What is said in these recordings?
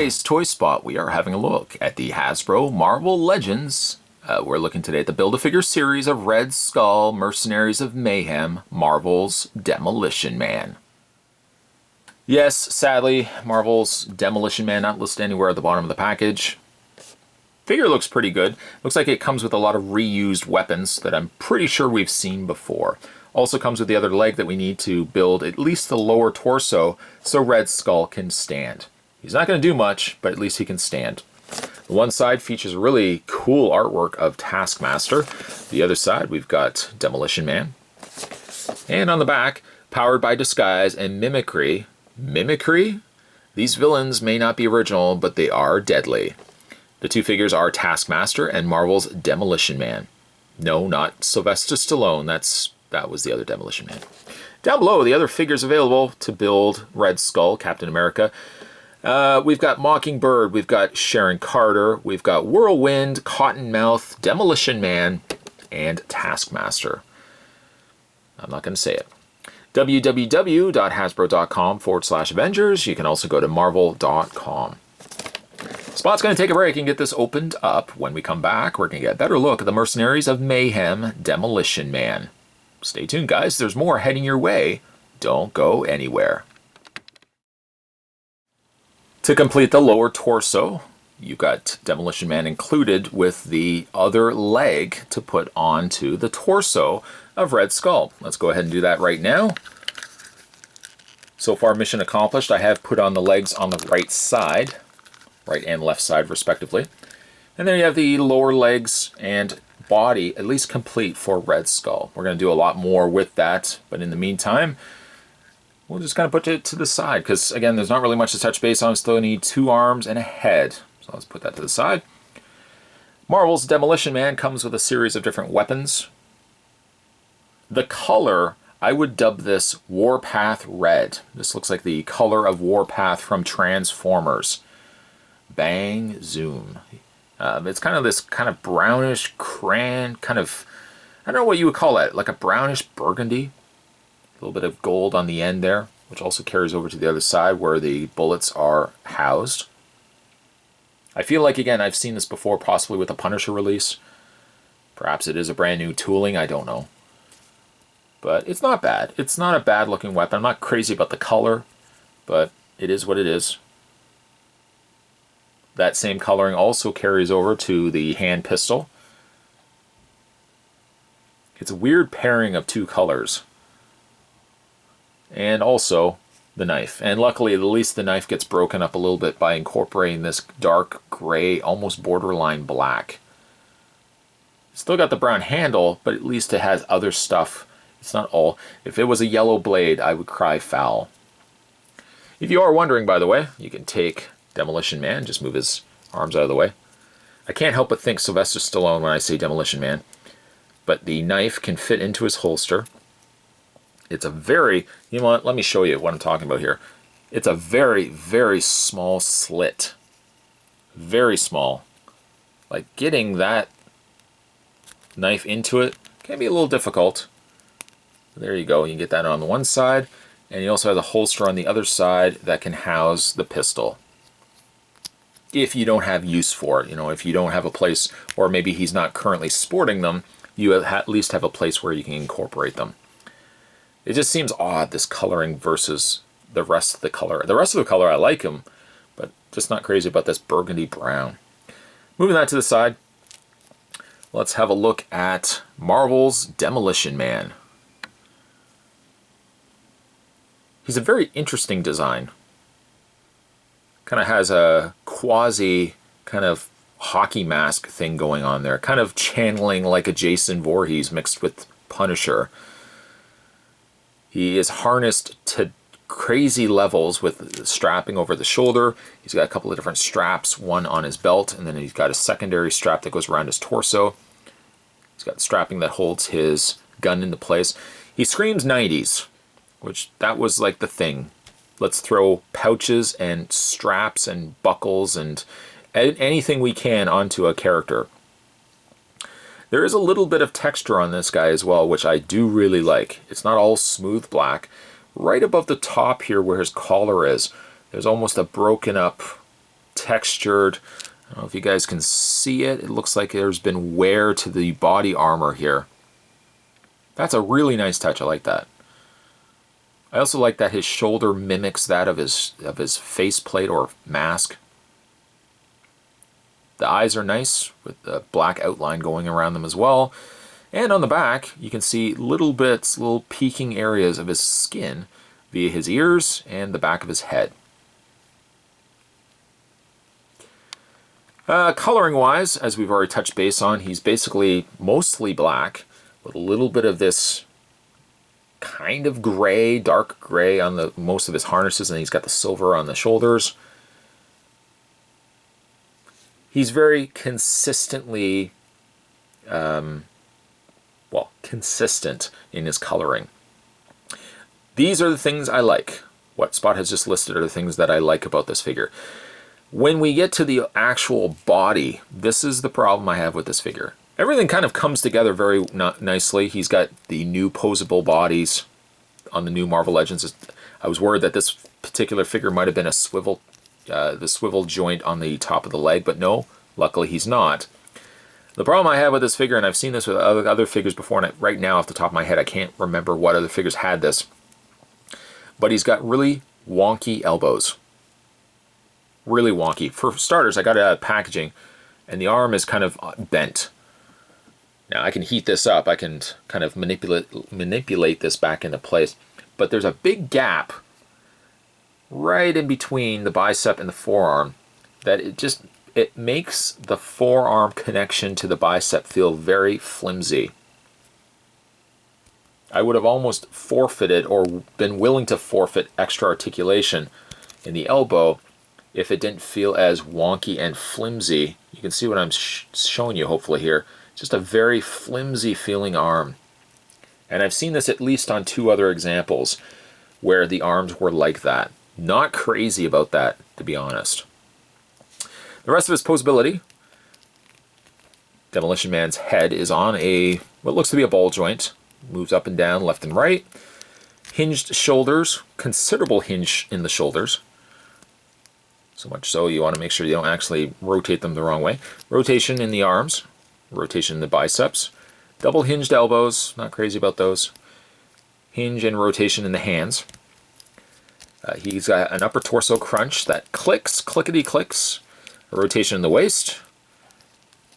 today's Toy Spot, we are having a look at the Hasbro Marvel Legends. We're looking today at the Build-A-Figure series of Red Skull, Mercenaries of Mayhem, Marvel's Demolition Man. Yes, sadly, Marvel's Demolition Man not listed anywhere at the bottom of the package. Figure looks pretty good. Looks like it comes with a lot of reused weapons that I'm pretty sure we've seen before. Also comes with the other leg that we need to build at least the lower torso so Red Skull can stand. He's not going to do much, but at least he can stand. The one side features a really cool artwork of Taskmaster. The other side, we've got Demolition Man. And on the back, powered by disguise and mimicry. Mimicry? These villains may not be original, but they are deadly. The two figures are Taskmaster and Marvel's Demolition Man. No, not Sylvester Stallone. That was the other Demolition Man. Down below, the other figures available to build Red Skull, Captain America. We've got Mockingbird, we've got Sharon Carter, we've got Whirlwind, Cottonmouth, Demolition Man, and Taskmaster. I'm not going to say it. www.hasbro.com/Avengers. You can also go to marvel.com. Spot's going to take a break and get this opened up. When we come back, we're going to get a better look at the Mercenaries of Mayhem, Demolition Man. Stay tuned, guys. There's more heading your way. Don't go anywhere. To complete the lower torso, you've got Demolition Man included with the other leg to put onto the torso of Red Skull. Let's go ahead and do that right now. So far, mission accomplished. I have put on the legs on the right side, right and left side respectively. And then you have the lower legs and body at least complete for Red Skull. We're going to do a lot more with that, but in the meantime, we'll just kind of put it to the side because, again, there's not really much to touch base on. Still need 2 arms and a head. So let's put that to the side. Marvel's Demolition Man comes with a series of different weapons. The color, I would dub this Warpath Red. This looks like the color of Warpath from Transformers. Bang, zoom. It's kind of this kind of brownish crayon, kind of, I don't know what you would call that, like a brownish burgundy. A little bit of gold on the end there, which also carries over to the other side where the bullets are housed. I feel like, again, I've seen this before, possibly with a Punisher release. Perhaps it is a brand new tooling, I don't know. But it's not bad. It's not a bad looking weapon. I'm not crazy about the color, but it is what it is. That same coloring also carries over to the hand pistol. It's a weird pairing of 2 colors. And also the knife. And luckily, at least the knife gets broken up a little bit by incorporating this dark gray, almost borderline black. It's still got the brown handle, but at least it has other stuff. It's not all. If it was a yellow blade, I would cry foul. If you are wondering, by the way, you can take Demolition Man, just move his arms out of the way. I can't help but think Sylvester Stallone when I say Demolition Man, but the knife can fit into his holster. It's a very, you know what, let me show you what I'm talking about here. It's a very, very small slit. Very small. Like getting that knife into it can be a little difficult. There you go, you can get that on the one side, and you also have the holster on the other side that can house the pistol. If you don't have use for it, you know, if you don't have a place, or maybe he's not currently sporting them, you at least have a place where you can incorporate them. It just seems odd, this coloring versus the rest of the color. The rest of the color, I like him, but just not crazy about this burgundy brown. Moving that to the side, let's have a look at Marvel's Demolition Man. He's a very interesting design. Kind of has a quasi kind of hockey mask thing going on there. Kind of channeling like a Jason Voorhees mixed with Punisher. He is harnessed to crazy levels with strapping over the shoulder. He's got a couple of different straps, one on his belt, and then he's got a secondary strap that goes around his torso. He's got strapping that holds his gun into place. He screams 90s, which that was like the thing. Let's throw pouches and straps and buckles and anything we can onto a character. There is a little bit of texture on this guy as well, which I do really like. It's not all smooth black. Right above the top here where his collar is, there's almost a broken up textured. I don't know if you guys can see it. It looks like there's been wear to the body armor here. That's a really nice touch. I like that. I also like that his shoulder mimics that of his faceplate or mask. The eyes are nice with the black outline going around them as well. And on the back, you can see little bits, little peeking areas of his skin via his ears and the back of his head. Coloring wise, as we've already touched base on, he's basically mostly black with a little bit of this kind of gray, dark gray on the most of his harnesses, and he's got the silver on the shoulders. He's very consistently, consistent in his coloring. These are the things I like. What Spot has just listed are the things that I like about this figure. When we get to the actual body, this is the problem I have with this figure. Everything kind of comes together very nicely. He's got the new posable bodies on the new Marvel Legends. I was worried that this particular figure might have been a swivel, the swivel joint on the top of the leg, but no, luckily he's not. The problem I have with this figure, and I've seen this with other figures before, and right now off the top of my head I can't remember what other figures had this, but he's got really wonky elbows. Really wonky. For starters, I got it out of packaging, and the arm is kind of bent. Now I can heat this up, I can kind of manipulate this back into place, but there's a big gap right in between the bicep and the forearm that it makes the forearm connection to the bicep feel very flimsy. I would have almost forfeited or been willing to forfeit extra articulation in the elbow if it didn't feel as wonky and flimsy. You can see what I'm showing you hopefully here. Just a very flimsy feeling arm. And I've seen this at least on 2 other examples where the arms were like that. Not crazy about that, to be honest. The rest of his posability, Demolition Man's head is on what looks to be a ball joint. Moves up and down, left and right. Hinged shoulders, considerable hinge in the shoulders. So much so you want to make sure you don't actually rotate them the wrong way. Rotation in the arms, rotation in the biceps. Double hinged elbows, not crazy about those. Hinge and rotation in the hands. He's got an upper torso crunch that clicks, clickety-clicks. A rotation in the waist.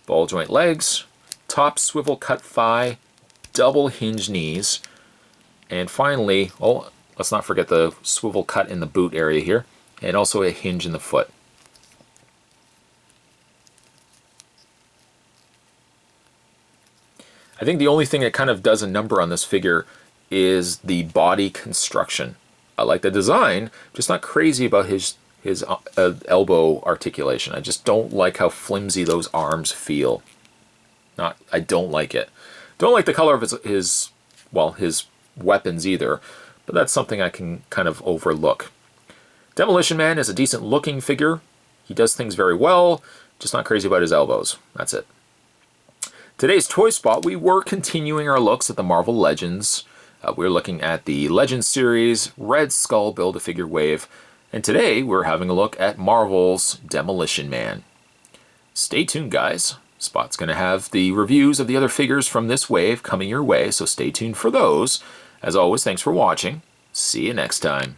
Ball joint legs. Top swivel cut thigh. Double hinge knees. And finally, let's not forget the swivel cut in the boot area here. And also a hinge in the foot. I think the only thing that kind of does a number on this figure is the body construction. I like the design, just not crazy about his elbow articulation. I just don't like how flimsy those arms feel. I don't like it. Don't like the color of his weapons either, but that's something I can kind of overlook. Demolition Man is a decent looking figure. He does things very well, just not crazy about his elbows. That's it. Today's Toy Spot, we were continuing our looks at the Marvel Legends. We're looking at the Legends series, Red Skull Build-A-Figure Wave, and today we're having a look at Marvel's Demolition Man. Stay tuned, guys. Spot's going to have the reviews of the other figures from this wave coming your way, so stay tuned for those. As always, thanks for watching. See you next time.